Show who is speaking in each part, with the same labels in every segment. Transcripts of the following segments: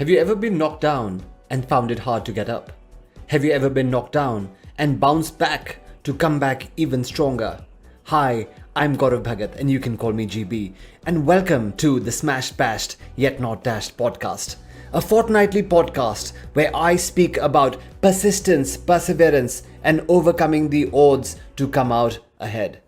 Speaker 1: Have you ever been knocked down and found it hard to get up? Have you ever been knocked down and bounced back to come back even stronger? Hi, I'm Gaurav Bhagat and you can call me GB. And welcome to the Smashed Bashed Yet Not Dashed podcast. A fortnightly podcast where I speak about persistence, perseverance and overcoming the odds to come out ahead.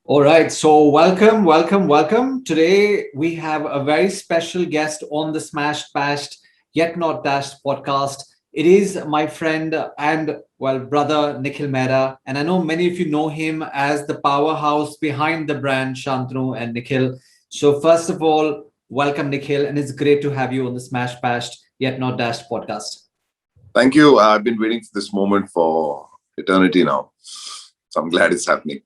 Speaker 1: All right, so welcome. Today we have a very special guest on the Smashed Bashed Yet Not Dashed podcast. It is my friend and brother Nikhil Mehra, and I know many of you know him as the powerhouse behind the brand Shantanu and Nikhil. So first of all, welcome Nikhil, and it's great to have you on the Smashed Bashed Yet Not Dashed podcast.
Speaker 2: Thank you. I've been waiting for this moment for eternity now, so I'm glad it's happening.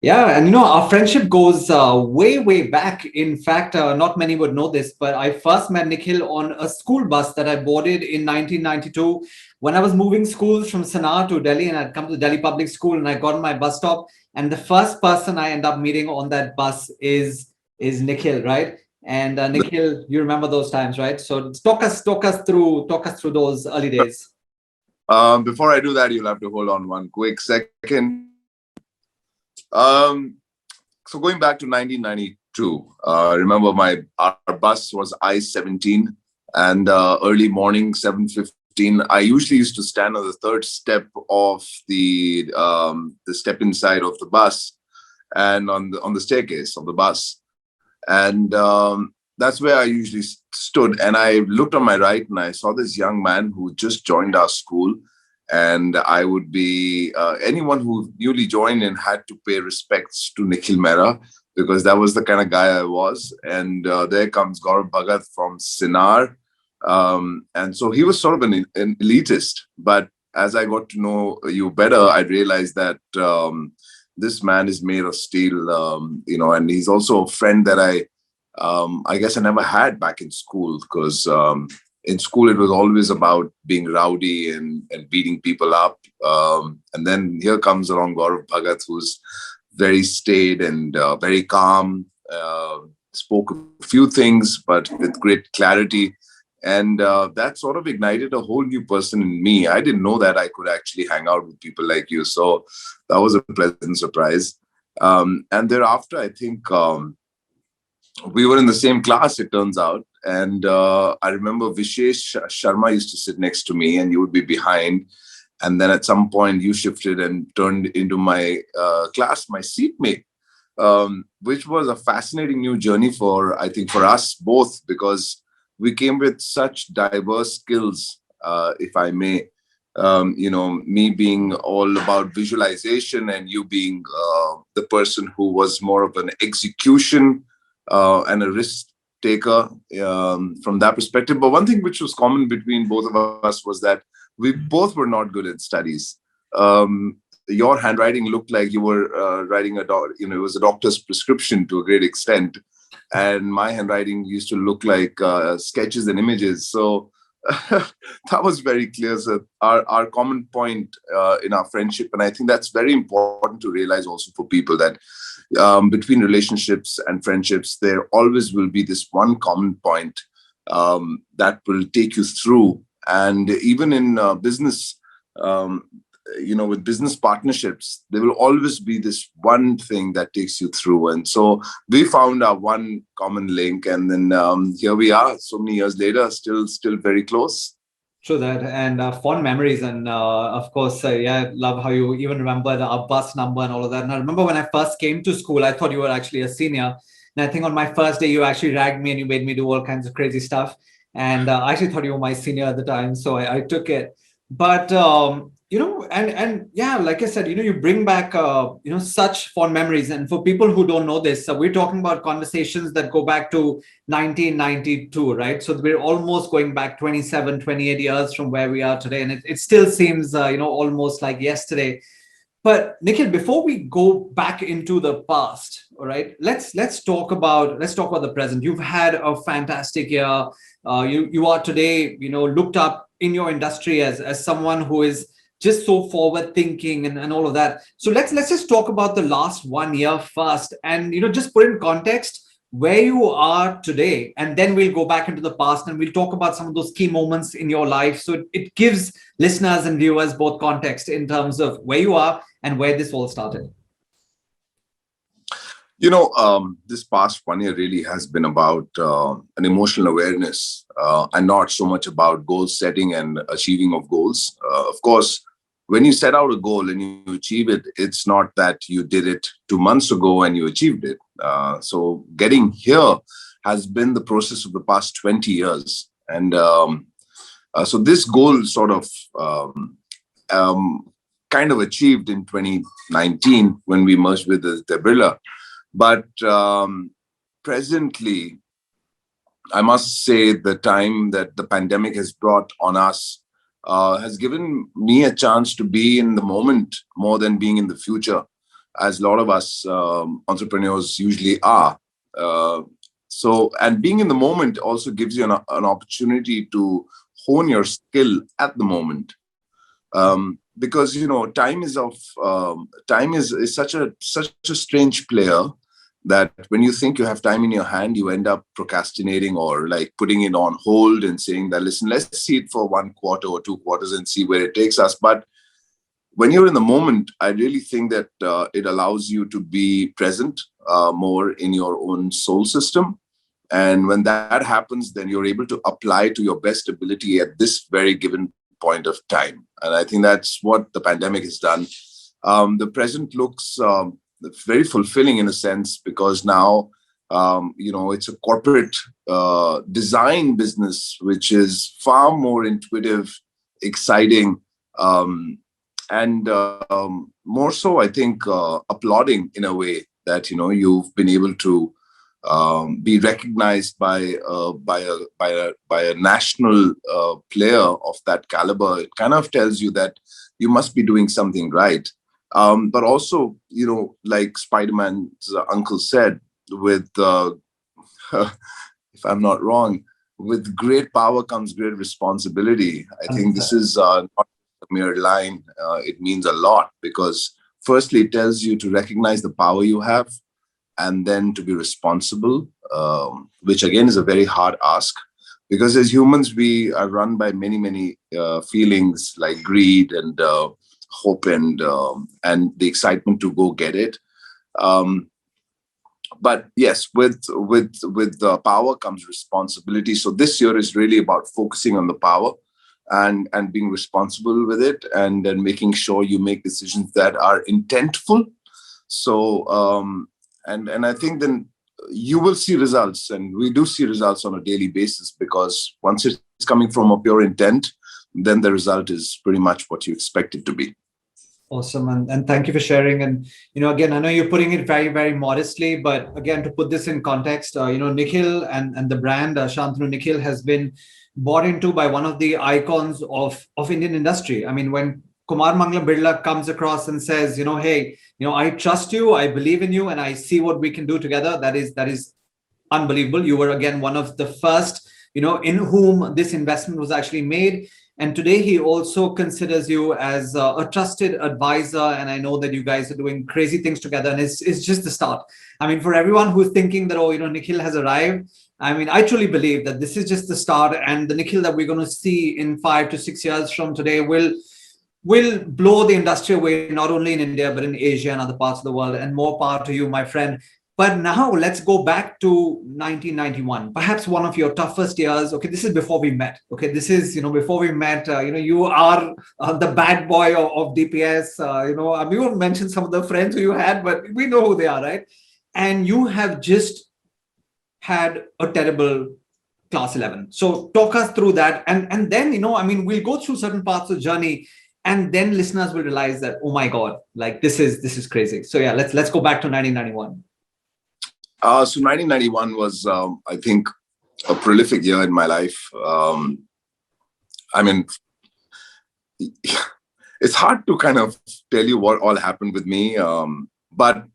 Speaker 1: Yeah, and our friendship goes way back. In fact, not many would know this, but I first met Nikhil on a school bus that I boarded in 1992 when I was moving schools from Sanaa to Delhi, and I'd come to Delhi Public School, and I got on my bus stop, and the first person I end up meeting on that bus is Nikhil, right? And Nikhil, you remember those times, right? So talk us through those early days.
Speaker 2: Before I do that, you'll have to hold on one quick second. So going back to 1992, remember our bus was I-17 and early morning 7:15. I usually used to stand on the third step of the step inside of the bus and on the staircase of the bus, and that's where I usually stood. And I looked on my right and I saw this young man who just joined our school. And I would be anyone who newly joined and had to pay respects to Nikhil Mehra, because that was the kind of guy I was. And there comes Gaurav Bhagat from Sinar. And so he was sort of an elitist. But as I got to know you better, I realized that this man is made of steel, and he's also a friend that I guess I never had back in school, because in school, it was always about being rowdy and beating people up. And then here comes along Gaurav Bhagat, who's very staid and very calm, spoke a few things, but with great clarity. And that sort of ignited a whole new person in me. I didn't know that I could actually hang out with people like you. So that was a pleasant surprise. And thereafter, I think we were in the same class, it turns out. And I remember Vishesh Sharma used to sit next to me and you would be behind. And then at some point you shifted and turned into my class, my seatmate, which was a fascinating new journey for us both, because we came with such diverse skills, if I may. Me being all about visualization and you being the person who was more of an execution and a risk taker from that perspective. But one thing which was common between both of us was that we both were not good at studies. Your handwriting looked like you were writing it was a doctor's prescription to a great extent. And my handwriting used to look like sketches and images. So that was very clear. So our common point in our friendship, and I think that's very important to realize also for people, that between relationships and friendships, there always will be this one common point that will take you through. And even in business, with business partnerships, there will always be this one thing that takes you through. And so we found our one common link, and then here we are so many years later, still very close.
Speaker 1: True that, and fond memories, and of course, love how you even remember our bus number and all of that. And I remember when I first came to school, I thought you were actually a senior, and I think on my first day you actually ragged me and you made me do all kinds of crazy stuff. And I actually thought you were my senior at the time, so I took it. But like I said, you bring back such fond memories. And for people who don't know this, we're talking about conversations that go back to 1992, right? So we're almost going back 27, 28 years from where we are today, and it still seems almost like yesterday. But Nikhil, before we go back into the past, all right, let's talk about the present. You've had a fantastic year. You are today, looked up in your industry as someone who is just so forward thinking and all of that. So let's just talk about the last 1 year first, and just put in context where you are today, and then we'll go back into the past and we'll talk about some of those key moments in your life, so it gives listeners and viewers both context in terms of where you are and where this all started.
Speaker 2: This past 1 year really has been about an emotional awareness, and not so much about goal setting and achieving of goals. Of course, when you set out a goal and you achieve it, it's not that you did it 2 months ago and you achieved it. So getting here has been the process of the past 20 years. And so this goal sort of kind of achieved in 2019 when we merged with the Birla. But presently, I must say the time that the pandemic has brought on us has given me a chance to be in the moment more than being in the future, as a lot of us entrepreneurs usually are. And being in the moment also gives you an opportunity to hone your skill at the moment. Because time is such a strange player, that when you think you have time in your hand, you end up procrastinating or like putting it on hold and saying that, listen, let's see it for 1 quarter or 2 quarters and see where it takes us. But when you're in the moment, I really think that it allows you to be present more in your own soul system. And when that happens, then you're able to apply to your best ability at this very given point of time. And I think that's what the pandemic has done. The present looks very fulfilling in a sense, because now, it's a corporate design business, which is far more intuitive, exciting, and more so, I think, applauding in a way that, you've been able to be recognized by a national player of that caliber. It kind of tells you that you must be doing something right. But also, like Spider-Man's uncle said, with, if I'm not wrong, with great power comes great responsibility. I think this is not a mere line. It means a lot, because firstly, it tells you to recognize the power you have, and then to be responsible, which again is a very hard ask, because as humans, we are run by many, many feelings like greed and hope and the excitement to go get it. But yes, with the power comes responsibility. So this year is really about focusing on the power and being responsible with it, and then making sure you make decisions that are intentful. So and I think then you will see results, and we do see results on a daily basis, because once it's coming from a pure intent, then the result is pretty much what you expect it to be.
Speaker 1: Awesome. And thank you for sharing. And, again, I know you're putting it very, very modestly, but again, to put this in context, Nikhil and the brand Shantanu Nikhil has been bought into by one of the icons of Indian industry. I mean, when Kumar Manglam Birla comes across and says, hey, I trust you, I believe in you, and I see what we can do together, that is unbelievable. You were, again, one of the first, in whom this investment was actually made. And today he also considers you as a trusted advisor. And I know that you guys are doing crazy things together. And it's just the start. I mean, for everyone who's thinking that, Nikhil has arrived, I mean, I truly believe that this is just the start. And the Nikhil that we're going to see in 5 to 6 years from today will blow the industry away, not only in India, but in Asia and other parts of the world. And more power to you, my friend. But now let's go back to 1991, perhaps one of your toughest years. Okay, this is before we met. Okay, this is, before we met, you are the bad boy of DPS. We won't mention some of the friends who you had, but we know who they are, right? And you have just had a terrible class 11. So talk us through that. And then, we'll go through certain parts of the journey, and then listeners will realize that, oh my God, like this is crazy. So yeah, let's go back to 1991.
Speaker 2: So 1991 was, I think, a prolific year in my life. I mean, it's hard to kind of tell you what all happened with me. But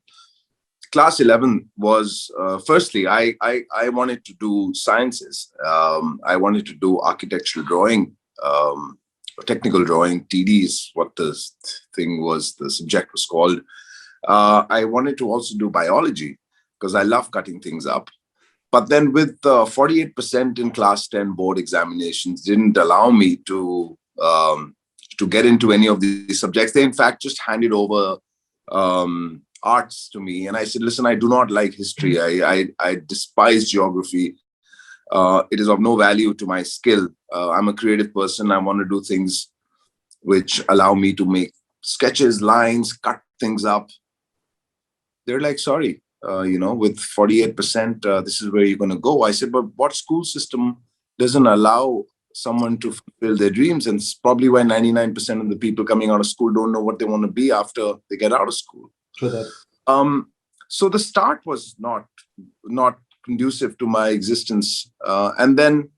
Speaker 2: class 11 was, firstly, I wanted to do sciences. I wanted to do architectural drawing. technical drawing. TD is what the subject was called. I wanted to also do biology because I love cutting things up. But then with 48% in class 10 board examinations didn't allow me to get into any of these subjects. They in fact just handed over arts to me. And I said, listen, I do not like history. I despise geography. It is of no value to my skill. I'm a creative person. I want to do things which allow me to make sketches, lines, cut things up. They're like, sorry, with 48%, this is where you're going to go. I said, but what school system doesn't allow someone to fulfill their dreams? And it's probably why 99% of the people coming out of school don't know what they want to be after they get out of school.
Speaker 1: True that.
Speaker 2: So the start was not conducive to my existence. And then,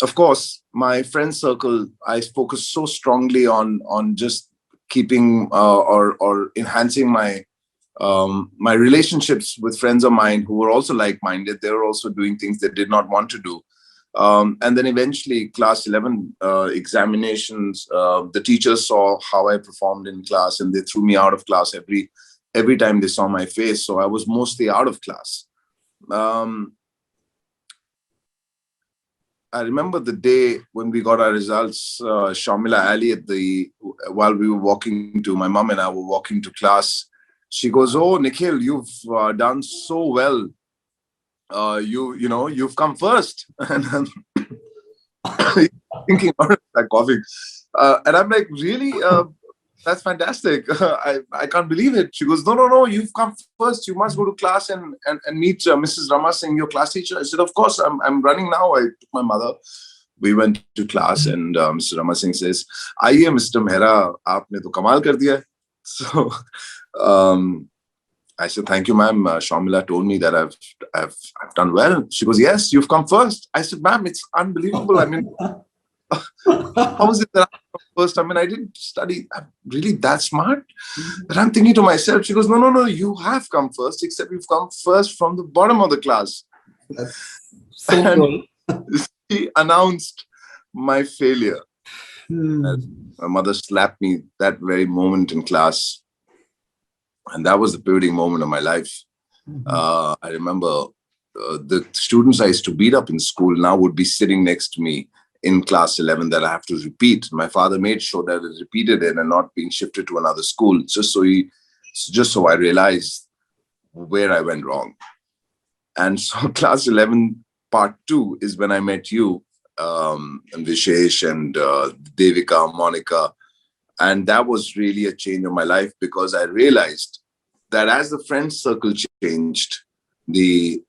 Speaker 2: of course, my friend circle, I focused so strongly on just keeping or enhancing my relationships with friends of mine who were also like-minded. They were also doing things they did not want to do. And then eventually class 11 examinations, the teachers saw how I performed in class and they threw me out of class every time they saw my face. So I was mostly out of class. I remember the day when we got our results, Shamila Ali while we were walking to, my mom and I were walking to class. She goes, "Oh, Nikhil, you've done so well. You've come first." And I'm thinking about that coughing. And I'm like, really? That's fantastic. I can't believe it. She goes, no, you've come first. You must go to class and meet Mrs. Rama Singh, your class teacher. I said, of course, I'm running now. I took my mother. We went to class and Mr. Rama Singh says, "Aiye, Mr. Mehra, aapne to kamal kar diya." So I said, "Thank you, ma'am. Shamila told me that I've done well." She goes, "Yes, you've come first." I said, "Ma'am, it's unbelievable. I mean, how is it that I come first? I mean, I didn't study. I'm really that smart?" And I'm thinking to myself, she goes, no, you have come first, except you've come first from the bottom of the class.
Speaker 1: That's so cool.
Speaker 2: She announced my failure. My mother slapped me that very moment in class. And that was the pivoting moment of my life. I remember the students I used to beat up in school now would be sitting next to me in class 11 that I have to repeat. My father made sure that I repeated it and not being shifted to another school, just so I realized where I went wrong. And so class 11 part 2 is when I met you, and Vishesh and Devika, Monica. And that was really a change of my life because I realized that as the friend circle changed, the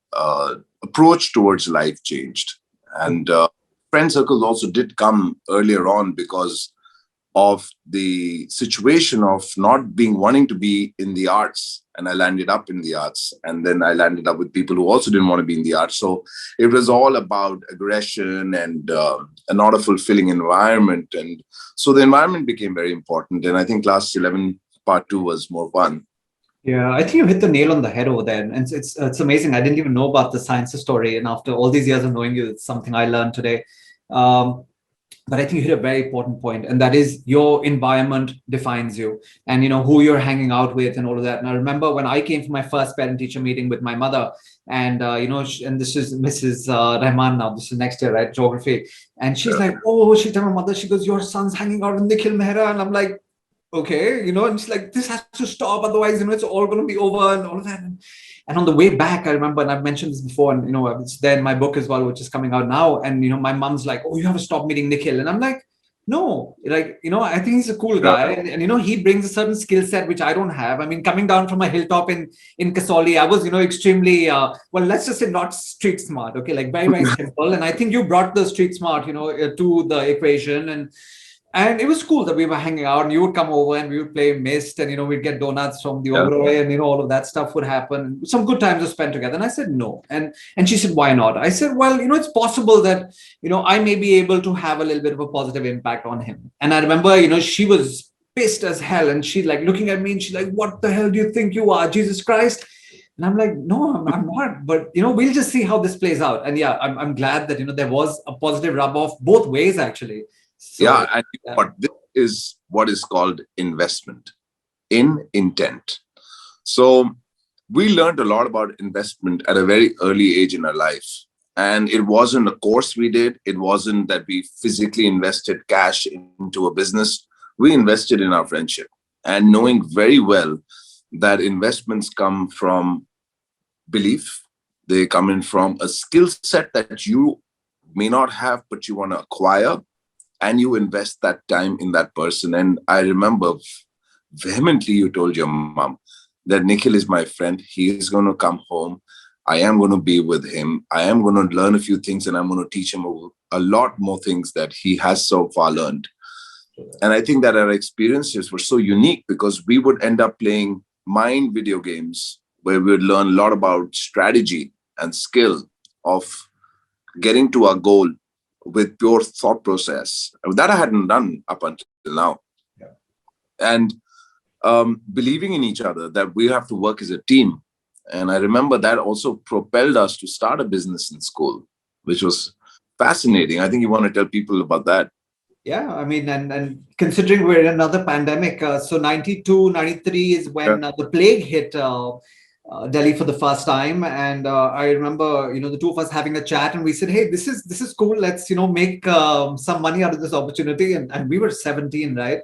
Speaker 2: approach towards life changed. And friend circles also did come earlier on because of the situation of not wanting to be in the arts. And I landed up in the arts. And then I landed up with people who also didn't want to be in the arts. So it was all about aggression and not a fulfilling environment. And so the environment became very important. And I think class 11 part 2 was more fun.
Speaker 1: Yeah, I think you hit the nail on the head over there. And it's amazing. I didn't even know about the sciences story. And after all these years of knowing you, it's something I learned today. But I think you hit a very important point, and that is your environment defines you, and who you're hanging out with and all of that. And I remember when I came for my first parent-teacher meeting with my mother, and and this is Mrs. Rahman now. This is next year, right? Geography, and she's like, "Oh," she told my mother, she goes, "Your son's hanging out with Nikhil Mehra," and I'm like, "Okay," and she's like, "This has to stop, otherwise, it's all going to be over," and all of that. And on the way back, I remember, and I've mentioned this before, and it's there in my book as well, which is coming out now. And my mom's like, "Oh, you have to stop meeting Nikhil," and I'm like, "No, I think he's a cool guy, and he brings a certain skill set which I don't have. I mean, coming down from a hilltop in Kasoli, I was extremely well, let's just say not street smart, okay, like very very simple. And I think you brought the street smart, to the equation, and it was cool that we were hanging out and you would come over and we would play Mist and, we'd get donuts from the Oberoi and, all of that stuff would happen. Some good times were spent together. And I said, no. And she said, why not? I said, well, it's possible that, I may be able to have a little bit of a positive impact on him. And I remember, she was pissed as hell. And she's like looking at me and she's like, what the hell do you think you are, Jesus Christ? And I'm like, no, I'm not. But, we'll just see how this plays out. And yeah, I'm glad that, there was a positive rub off both ways, actually. So
Speaker 2: Yeah, and you know
Speaker 1: yeah.
Speaker 2: what? This is what is called investment in intent. So we learned a lot about investment at a very early age in our life. And it wasn't a course we did. It wasn't that we physically invested cash into a business. We invested in our friendship and knowing very well that investments come from belief. They come in from a skill set that you may not have, but you want to acquire, and you invest that time in that person. And I remember vehemently you told your mom that Nikhil is my friend. He is going to come home. I am going to be with him. I am going to learn a few things and I'm going to teach him a lot more things that he has so far learned. And I think that our experiences were so unique because we would end up playing mind video games where we would learn a lot about strategy and skill of getting to our goal with pure thought process that I hadn't done up until now.
Speaker 1: Yeah.
Speaker 2: And believing in each other that we have to work as a team. And I remember that also propelled us to start a business in school, which was fascinating. I think you want to tell people about that.
Speaker 1: Yeah, I mean, and considering we're in another pandemic, so 92, 93 is
Speaker 2: Yeah.
Speaker 1: when the plague hit Delhi for the first time. And I remember, the two of us having a chat and we said, hey, this is cool. Let's, make some money out of this opportunity. And we were 17, right?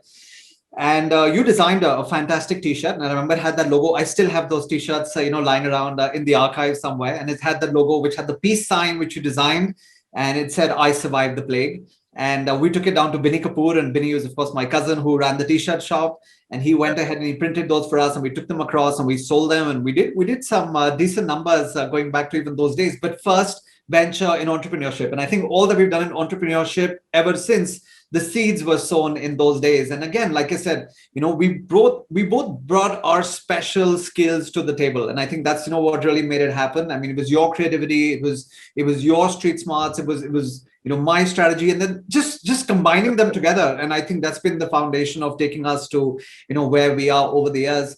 Speaker 1: And you designed a fantastic T-shirt, and I remember it had that logo. I still have those T-shirts, lying around in the archive somewhere, and it had the logo, which had the peace sign, which you designed, and it said, "I survived the plague." And we took it down to Binny Kapoor, and Binny was, of course, my cousin who ran the T-shirt shop, and he went ahead and he printed those for us, and we took them across and we sold them, and we did some decent numbers going back to even those days. But first venture in entrepreneurship, and I think all that we've done in entrepreneurship ever since, the seeds were sown in those days. And again, like I said, we both brought our special skills to the table, and I think that's what really made it happen. I mean, it was your creativity, it was your street smarts, it was my strategy, and then just combining them together. And I think that's been the foundation of taking us to where we are over the years.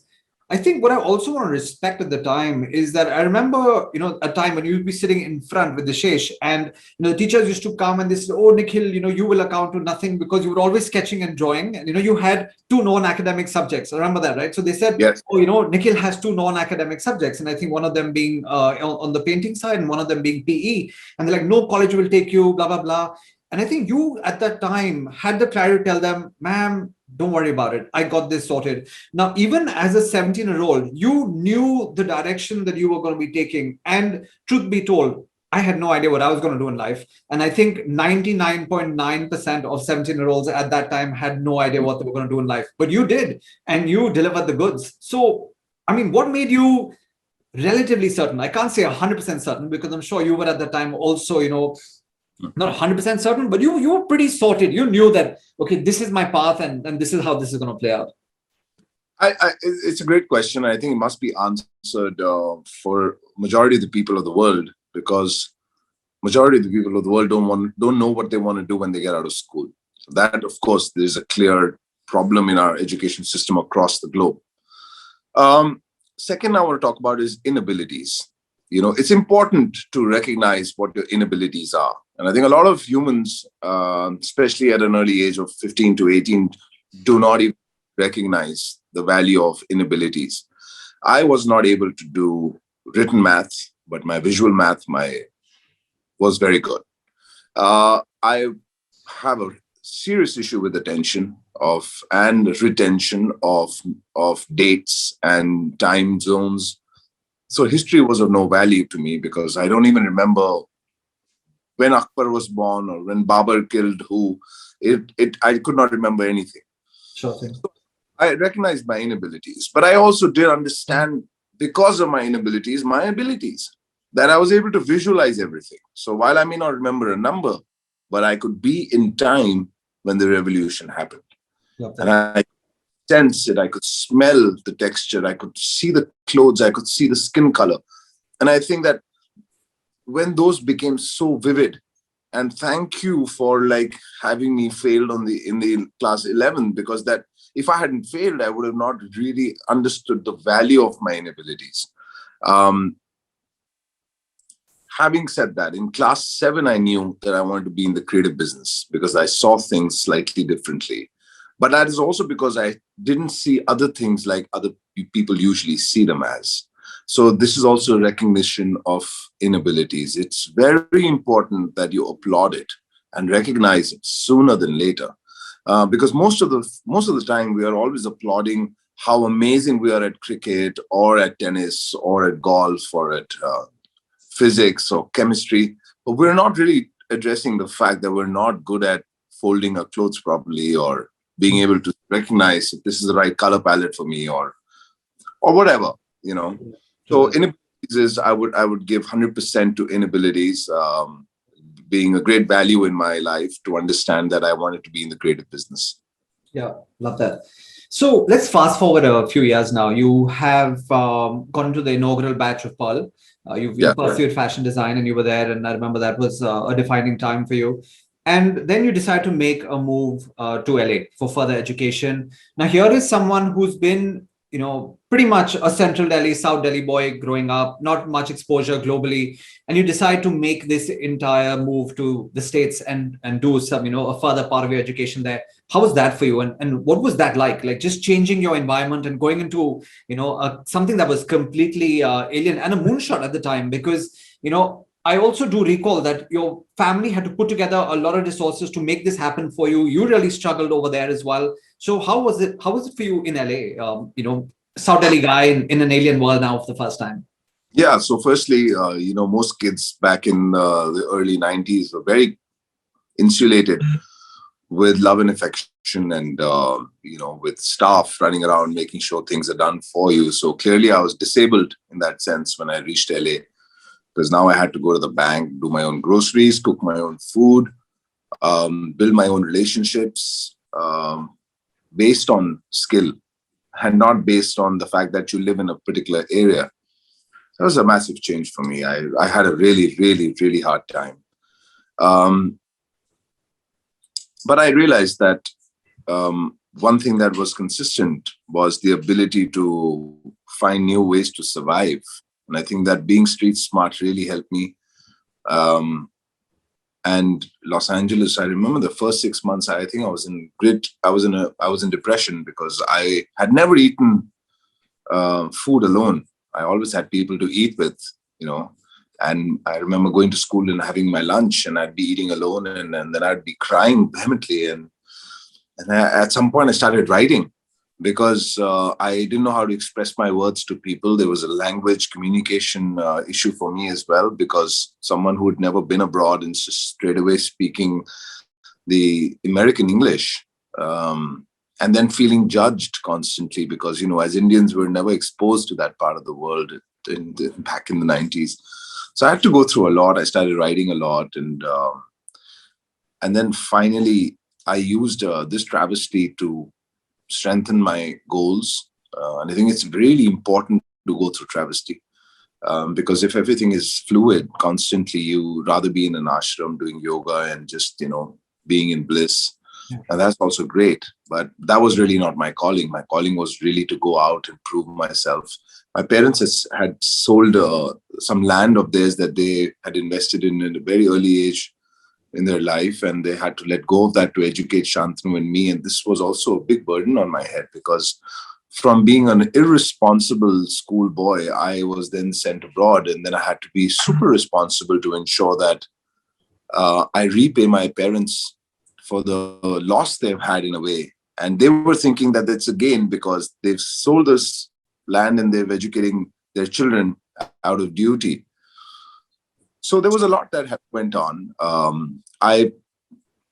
Speaker 1: I think what I also want to respect at the time is that I remember, a time when you'd be sitting in front with the Shesh, and the teachers used to come and they said, "Oh, Nikhil, you will account to nothing because you were always sketching and drawing, and you had two non-academic subjects." I remember that, right? So they said,
Speaker 2: Yes.
Speaker 1: "Oh, Nikhil has two non-academic subjects," and I think one of them being on the painting side, and one of them being PE. And they're like, "No college will take you, blah blah blah." And I think you at that time had the clarity to tell them, "Ma'am, don't worry about it. I got this sorted." Now, even as a 17-year-old, you knew the direction that you were going to be taking. And truth be told, I had no idea what I was going to do in life. And I think 99.9% of 17-year-olds at that time had no idea what they were going to do in life. But you did, and you delivered the goods. So, I mean, what made you relatively certain? I can't say 100% certain because I'm sure you were at the time also, not 100% certain, but you were pretty sorted. You knew that, okay, this is my path, and this is how this is going to play out.
Speaker 2: It's a great question. I think it must be answered for majority of the people of the world, because majority of the people of the world don't know what they want to do when they get out of school. That, of course, there's a clear problem in our education system across the globe. Second, I want to talk about is inabilities. It's important to recognize what your inabilities are. And I think a lot of humans, especially at an early age of 15 to 18, do not even recognize the value of inabilities. I was not able to do written math, but my visual math was very good. I have a serious issue with attention of and retention of dates and time zones. So history was of no value to me because I don't even remember when Akbar was born or when Babur killed who. I could not remember anything.
Speaker 1: Sure thing.
Speaker 2: I recognized my inabilities, but I also did understand, because of my inabilities, my abilities, that I was able to visualize everything. So while I may not remember a number, but I could be in time when the revolution happened. And I sense it, I could smell the texture, I could see the clothes, I could see the skin color. And I think that when those became so vivid, and thank you for having me failed in the class 11, because that if I hadn't failed, I would have not really understood the value of my inabilities. having said that, in class 7, I knew that I wanted to be in the creative business because I saw things slightly differently. But that is also because I didn't see other things like other people usually see them as. So this is also a recognition of inabilities. It's very important that you applaud it and recognize it sooner than later, because most of the time we are always applauding how amazing we are at cricket or at tennis or at golf or at physics or chemistry, but we're not really addressing the fact that we're not good at folding our clothes properly or being able to recognize if this is the right color palette for me or whatever, you know. So inabilities is I would give 100% to inabilities, being a great value in my life to understand that I wanted to be in the creative business.
Speaker 1: Yeah, love that. So let's fast forward a few years now. You have gone to the inaugural batch of Pearl. You pursued fashion design and you were there. And I remember that was a defining time for you. And then you decide to make a move to LA for further education. Now, here is someone who's been, pretty much a Central Delhi, South Delhi boy growing up, not much exposure globally. And you decide to make this entire move to the States and do some, a further part of your education there. How was that for you? And what was that like? Like just changing your environment and going into, something that was completely alien and a moonshot at the time, because, I also do recall that your family had to put together a lot of resources to make this happen for you. You really struggled over there as well. So how was it? How was it for you in LA? South Delhi guy in an alien world now for the first time.
Speaker 2: Yeah. So firstly, most kids back in the early 90s were very insulated with love and affection and, with staff running around, making sure things are done for you. So clearly I was disabled in that sense when I reached LA, because now I had to go to the bank, do my own groceries, cook my own food, build my own relationships, based on skill and not based on the fact that you live in a particular area. That was a massive change for me. I had a really, really, really hard time. But I realized that one thing that was consistent was the ability to find new ways to survive. And I think that being street smart really helped me. And Los Angeles, I remember the first 6 months, I think I was in grit. I was in depression because I had never eaten food alone. I always had people to eat with, and I remember going to school and having my lunch and I'd be eating alone and then I'd be crying vehemently. And at some point I started writing because I didn't know how to express my words to people. There was a language communication issue for me as well, because someone who had never been abroad and just straight away speaking the American English, and then feeling judged constantly because, as Indians, we're never exposed to that part of the world back in the 90s. So I had to go through a lot. I started writing a lot. And then finally, I used this travesty to strengthen my goals. And I think it's really important to go through travesty, because if everything is fluid constantly, you rather be in an ashram doing yoga and just, being in bliss. And that's also great. But that was really not my calling. My calling was really to go out and prove myself. My parents had sold some land of theirs that they had invested in a very early age in their life, and they had to let go of that to educate Shantanu and me. And this was also a big burden on my head, because from being an irresponsible school boy, I was then sent abroad, and then I had to be super responsible to ensure that I repay my parents for the loss they've had in a way. And they were thinking that it's a gain because they've sold us land and they're educating their children out of duty. So there was a lot that went on. I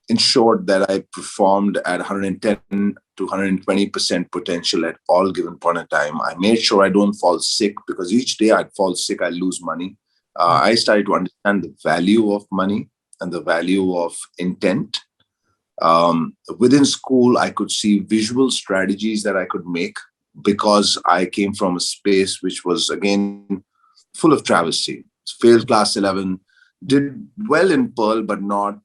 Speaker 2: ensured that I performed at 110 to 120% potential at all given point in time. I made sure I don't fall sick, because each day I'd fall sick, I'd lose money. I started to understand the value of money and the value of intent. Within school, I could see visual strategies that I could make, because I came from a space which was, again, full of travesty. Failed class 11, did well in Pearl, but not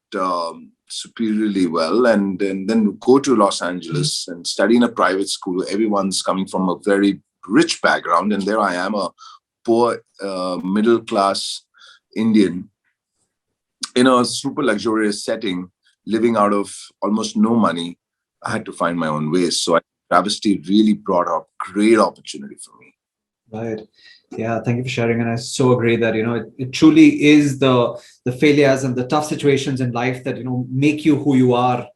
Speaker 2: superiorly well. And then go to Los Angeles and study in a private school. Everyone's coming from a very rich background. And there I am, a poor middle class Indian in a super luxurious setting, living out of almost no money. I had to find my own ways. So travesty really brought up great opportunity for me.
Speaker 1: Right. Yeah. Thank you for sharing. And I so agree that, it truly is the failures and the tough situations in life that, make you who you are,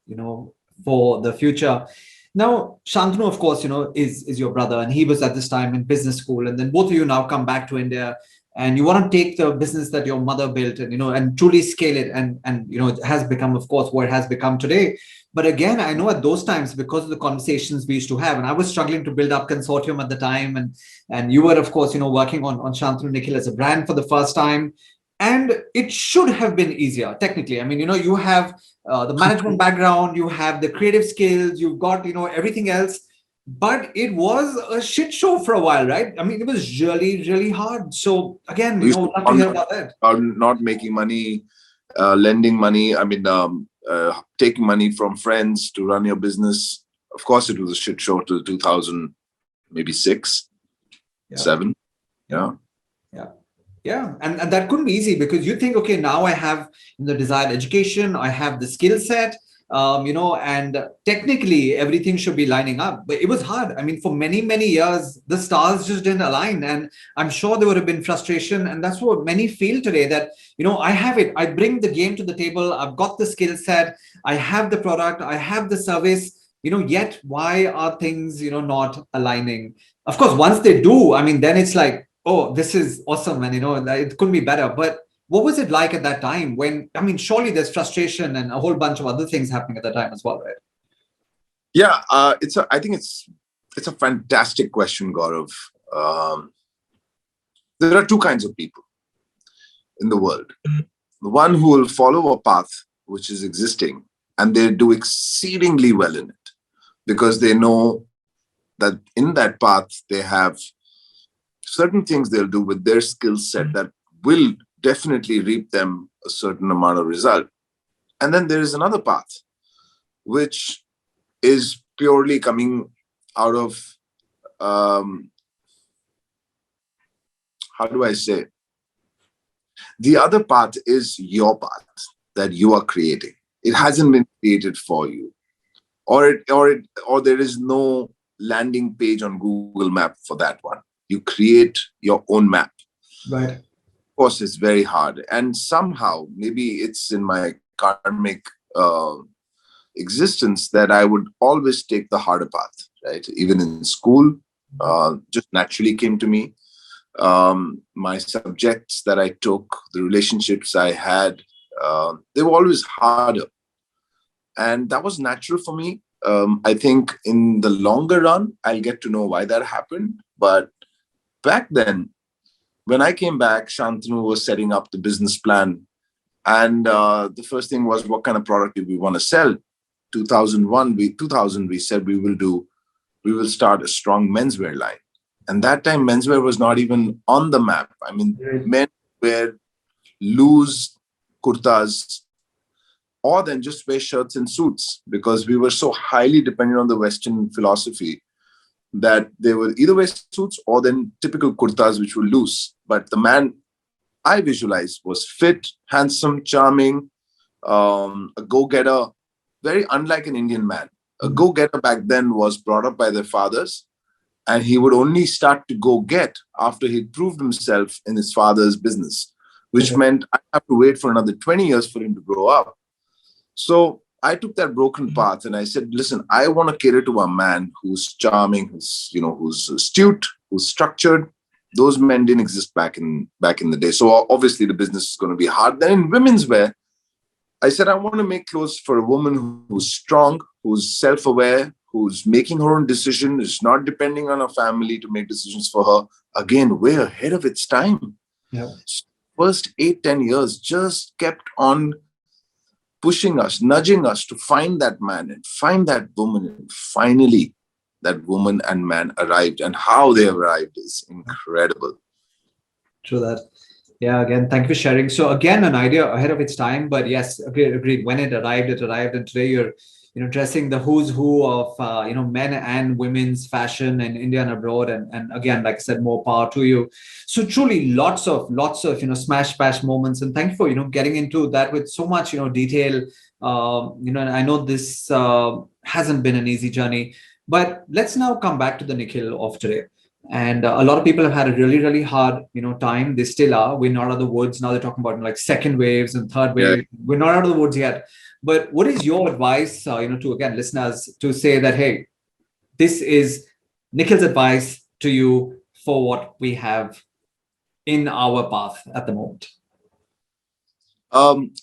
Speaker 1: for the future. Now, Shantanu, of course, is your brother, and he was at this time in business school. And then both of you now come back to India, and you want to take the business that your mother built and, and truly scale it. And, it has become, of course, what it has become today. But again, I know at those times, because of the conversations we used to have, and I was struggling to build up consortium at the time, and you were, of course, working on Shantanu Nikhil as a brand for the first time. And it should have been easier, technically. I mean, you have the management background, you have the creative skills, you've got, everything else. But it was a shit show for a while, right? I mean, it was really, really hard. So again,
Speaker 2: We
Speaker 1: we'd love to hear about that.
Speaker 2: are not making money, lending money. I mean, taking money from friends to run your business. Of course, it was a shit show till 2000, maybe 6, 7. Yeah.
Speaker 1: Yeah. And that couldn't be easy, because you think, okay, now I have the desired education, I have the skill set, and technically everything should be lining up. But it was hard. I mean, for many, many years, the stars just didn't align. And I'm sure there would have been frustration. And that's what many feel today, that, I have it. I bring the game to the table. I've got the skill set. I have the product. I have the service, yet why are things, not aligning? Of course, once they do, I mean, then it's like, oh, this is awesome. And, it couldn't be better. But what was it like at that time when, I mean, surely there's frustration and a whole bunch of other things happening at that time as well, right?
Speaker 2: Yeah, I think it's a fantastic question, Gaurav. There are two kinds of people in the world. The one who will follow a path which is existing, and they do exceedingly well in it, because they know that in that path they have certain things they'll do with their skill set that will definitely reap them a certain amount of result. And then there is another path, which is purely coming out of, how do I say? The other path is your path that you are creating. It hasn't been created for you, or there is no landing page on Google Map for that one. You create your own map.
Speaker 1: Right.
Speaker 2: Of course, it's very hard. And somehow, maybe it's in my karmic existence that I would always take the harder path, right? Even in school, just naturally came to me. My subjects that I took, the relationships I had, they were always harder. And that was natural for me. I think in the longer run, I'll get to know why that happened. But back then, when I came back, Shantanu was setting up the business plan. And the first thing was, what kind of product do we want to sell? 2000, we said we will start a strong menswear line. And that time, menswear was not even on the map. I mean, men wear loose kurtas, or then just wear shirts and suits, because we were so highly dependent on the Western philosophy that they would either wear suits or then typical kurtas, which were loose. But the man I visualized was fit, handsome, charming, a go-getter, very unlike an Indian man. A go-getter back then was brought up by their fathers, and he would only start to go get after he proved himself in his father's business, which meant I have to wait for another 20 years for him to grow up. So I took that broken path and I said, listen, I want to cater to a man who's charming, who's astute, who's structured. Those men didn't exist back in the day. So obviously the business is going to be hard. Then in women's wear, I said, I want to make clothes for a woman who's strong, who's self-aware, who's making her own decision, is not depending on her family to make decisions for her. Again, way ahead of its time.
Speaker 1: Yeah.
Speaker 2: First 8-10 years just kept on pushing us, nudging us to find that man and find that woman. And finally, that woman and man arrived, and how they arrived is incredible.
Speaker 1: True that. Yeah, again, thank you for sharing. So again, an idea ahead of its time, but yes, agreed. When it arrived, and today dressing the who's who of men and women's fashion in India and abroad. And again, like I said, more power to you. So truly, lots of smash bash moments. And thank you for getting into that with so much detail. And I know this hasn't been an easy journey, but let's now come back to the Nikhil of today. And a lot of people have had a really, really hard, time. They still are. We're not out of the woods. Now they're talking about like second waves and third
Speaker 2: Yeah.
Speaker 1: wave. We're not out of the woods yet. But what is your advice, to again listeners to say that, hey, this is Nikhil's advice to you for what we have in our path at the moment?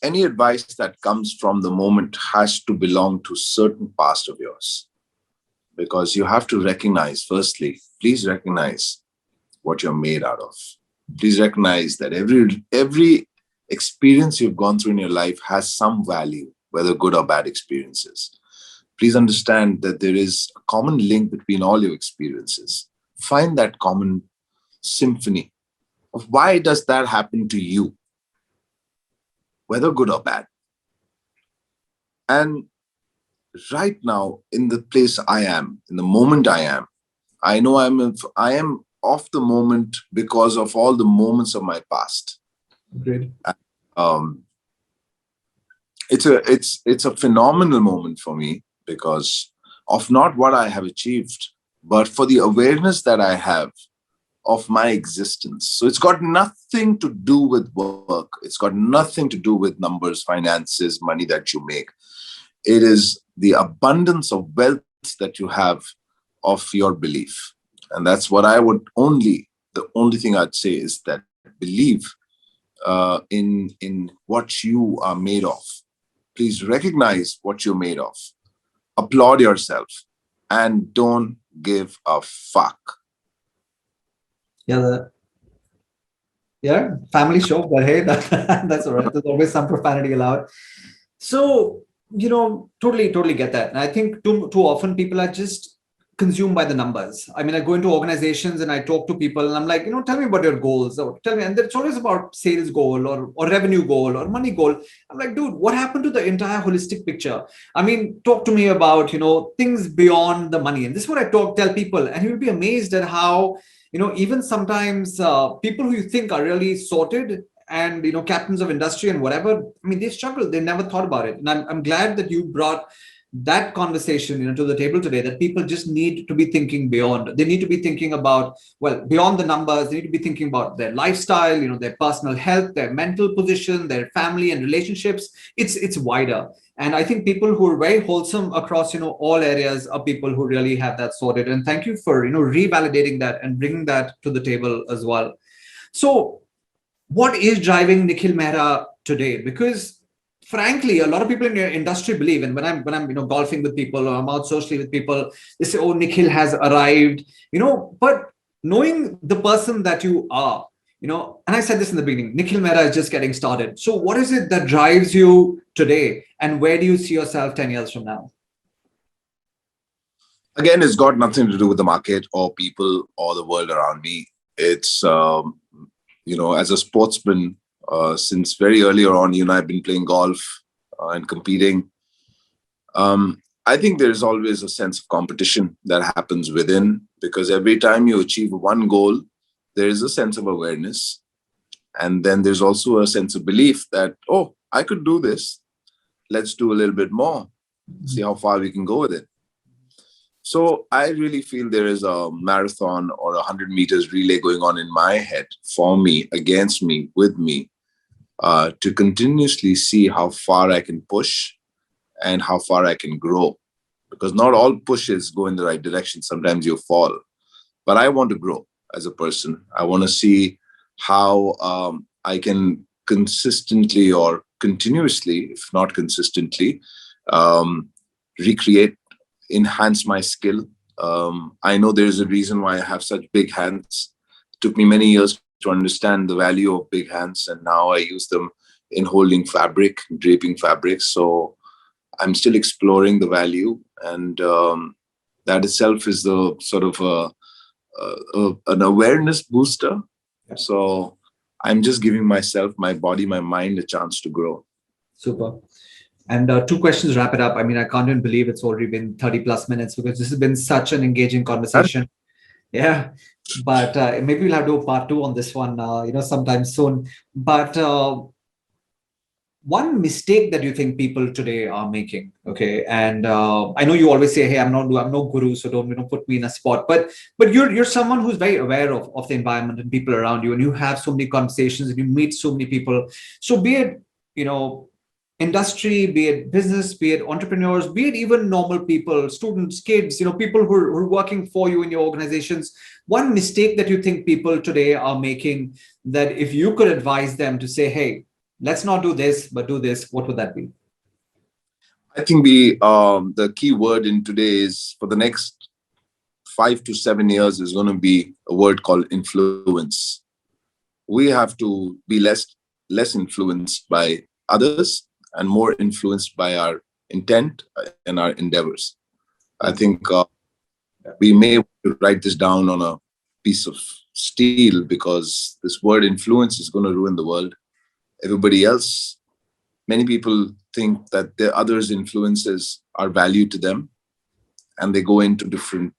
Speaker 2: Any advice that comes from the moment has to belong to certain past of yours, because you have to recognize, firstly, please recognize what you're made out of. Please recognize that every experience you've gone through in your life has some value, whether good or bad experiences. Please understand that there is a common link between all your experiences. Find that common symphony of why does that happen to you, whether good or bad. And right now, in the place I am, in the moment I am, I know I am of the moment because of all the moments of my past.
Speaker 1: Great.
Speaker 2: Um, it's a phenomenal moment for me because of not what I have achieved, but for the awareness that I have of my existence. So it's got nothing to do with work. It's got nothing to do with numbers, finances, money that you make. It is the abundance of wealth that you have of your belief. And that's what the only thing I'd say is that believe in what you are made of. Please recognize what you're made of. Applaud yourself and don't give a fuck.
Speaker 1: Yeah, family show, but hey, that's all right. There's always some profanity allowed. So, totally get that. And I think too often people are just consumed by the numbers. I mean, I go into organizations and I talk to people and I'm like, tell me about your goals, or tell me. And it's always about sales goal or revenue goal or money goal. I'm like, dude, what happened to the entire holistic picture? I mean, talk to me about, things beyond the money. And this is what I tell people. And you'll be amazed at how, even sometimes people who you think are really sorted and captains of industry and whatever, I mean, they struggle. They never thought about it. And I'm glad that you brought that conversation to the table today, that people just need to be thinking beyond. They need to be thinking about, well, beyond the numbers. They need to be thinking about their lifestyle, their personal health, their mental position, their family and relationships. It's wider. And I think people who are very wholesome across all areas are people who really have that sorted. And thank you for revalidating that and bringing that to the table as well. So what is driving Nikhil Mehra today? Because frankly, a lot of people in your industry believe, and when I'm golfing with people or I'm out socially with people, they say, oh, Nikhil has arrived, but knowing the person that you are, and I said this in the beginning, Nikhil Mehra is just getting started. So what is it that drives you today, and where do you see yourself 10 years from now?
Speaker 2: Again, it's got nothing to do with the market or people or the world around me. It's, as a sportsman, since very earlier on, I've been playing golf and competing. I think there's always a sense of competition that happens within, because every time you achieve one goal, there is a sense of awareness. And then there's also a sense of belief that, oh, I could do this. Let's do a little bit more, see how far we can go with it. So I really feel there is a marathon or 100 meters relay going on in my head, for me, against me, with me, to continuously see how far I can push and how far I can grow. Because not all pushes go in the right direction. Sometimes you fall. But I want to grow as a person. I want to see how I can consistently or continuously, if not consistently, recreate, enhance my skill. I know there's a reason why I have such big hands. It took me many years to understand the value of big hands, and now I use them in holding fabric, draping fabric. So I'm still exploring the value, and that itself is the sort of an awareness booster. So I'm just giving myself, my body, my mind a chance to grow.
Speaker 1: Super. And two questions wrap it up. I mean, I can't even believe it's already been 30 plus minutes because this has been such an engaging conversation. Yeah. But maybe we'll have to do a part two on this one, sometime soon. But one mistake that you think people today are making, okay? And I know you always say, hey, I'm no guru, so don't put me in a spot. But you're someone who's very aware of the environment and people around you, and you have so many conversations and you meet so many people. So be it, industry, be it business, be it entrepreneurs, be it even normal people, students, kids, people who are working for you in your organizations. One mistake that you think people today are making, that if you could advise them to say, hey, let's not do this, but do this, what would that be?
Speaker 2: I think the key word in today is, for the next 5 to 7 years, is going to be a word called influence. We have to be less influenced by others and more influenced by our intent and our endeavors. I think we may write this down on a piece of steel, because this word influence is going to ruin the world. Everybody else, many people think that the others' influences are valued to them, and they go into different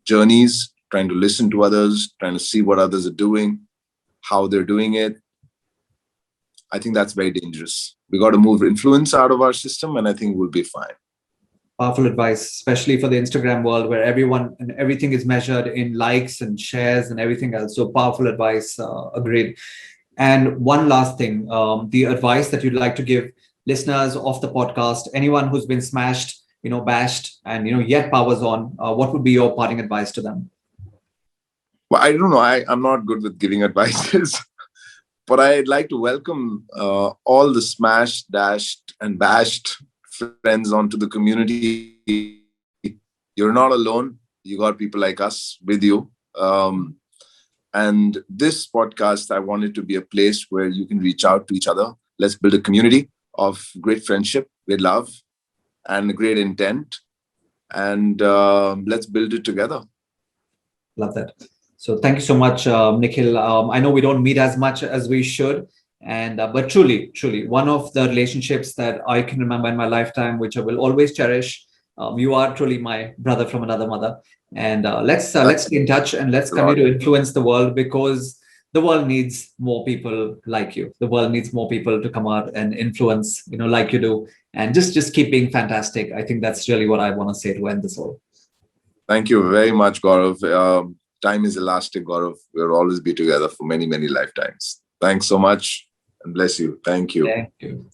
Speaker 2: journeys, trying to listen to others, trying to see what others are doing, how they're doing it. I think that's very dangerous. We got to move influence out of our system, and I think we'll be fine.
Speaker 1: Powerful advice, especially for the Instagram world, where everyone and everything is measured in likes and shares and everything else. So powerful advice, agreed. And one last thing, the advice that you'd like to give listeners of the podcast, anyone who's been smashed, bashed, and yet powers on, what would be your parting advice to them?
Speaker 2: Well, I don't know. I'm not good with giving advices, but I'd like to welcome all the smashed, dashed, and bashed friends onto the community. You're not alone. You got people like us with you. And this podcast, I want it to be a place where you can reach out to each other. Let's build a community of great friendship, great love, and great intent. And let's build it together.
Speaker 1: Love that. So thank you so much, Nikhil. I know we don't meet as much as we should. But truly, one of the relationships that I can remember in my lifetime, which I will always cherish. You are truly my brother from another mother. And let's stay in touch, and let's continue to influence the world, because the world needs more people like you. The world needs more people to come out and influence, like you do, and just keep being fantastic. I think that's really what I want to say to end this all.
Speaker 2: Thank you very much, Gaurav. Time is elastic, Gaurav. We'll always be together for many, many lifetimes. Thanks so much, and bless you. Thank you.
Speaker 1: Thank you.